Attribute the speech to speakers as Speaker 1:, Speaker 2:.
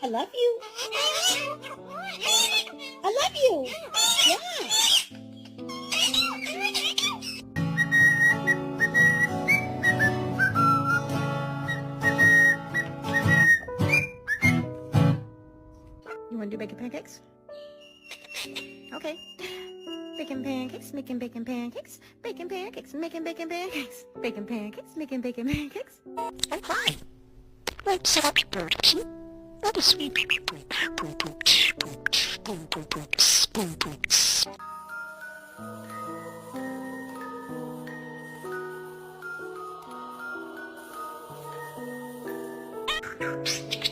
Speaker 1: I love you. I love you. Yeah. You want to do bacon pancakes? Okay. Bacon pancakes, making bacon pancakes, bacon pancakes, making bacon pancakes, bacon pancakes, making bacon pancakes.
Speaker 2: I'm fine. Let's set up your birds. Let us sweet boom boom boom boom boom boom boom boom boom boom.